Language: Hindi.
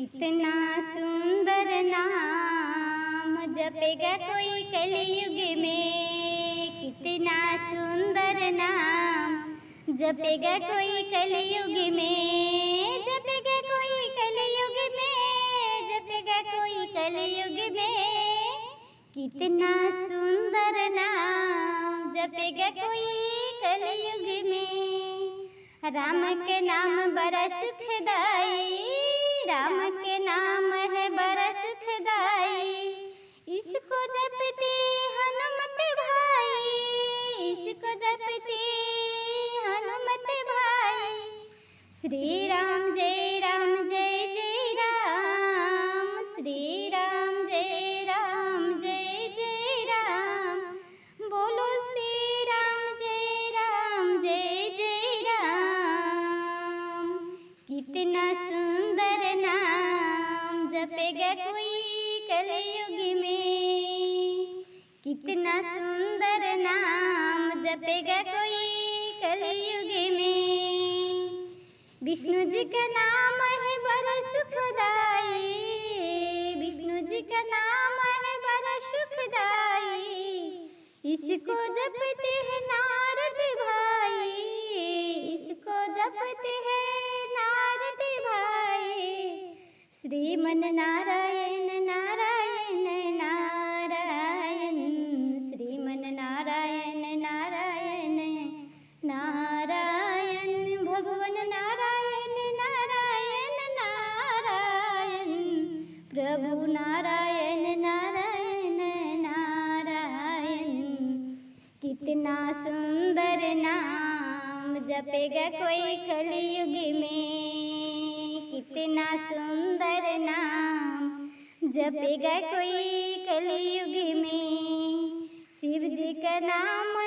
कितना सुंदर नाम जपेगा कोई कलयुग में। कितना सुंदर नाम जपेगा कोई कलयुग में। जपेगा कोई कलयुग में। जपेगा कोई कलयुग में। कितना सुंदर नाम जपेगा कोई कलयुग में। राम के नाम बड़ा सुखदाई। राम के नाम है बड़ा सुखदाई। इसको जपते हनुमत भाई। इसको जपते हनुमत भाई। श्री राम जय राम जय जय राम। श्री राम जय राम जय जय राम। बोलो श्री राम जय राम जय जय राम। कितना सुंदर नाम जपेगा कोई कलयुग में। कितना सुंदर नाम जपेगा कोई कलयुग में। विष्णु जी का नाम है बड़ा सुखदाई। विष्णु जी का नाम है बड़ा सुखदाई। इसको जपते हैं नारद भाई। इसको जपते हैं नारद भाई। श्रीमन नारायण नारायण नारायण। श्रीमन नारायण नारायण नारायण। भगवान नारायण नारायण नारायण। प्रभु नारायण नारायण नारायण। कितना सुंदर नाम जपेगा कोई कलयुग में। कितना सुंदर नाम जपेगा कोई कलयुग में। शिव जी का नाम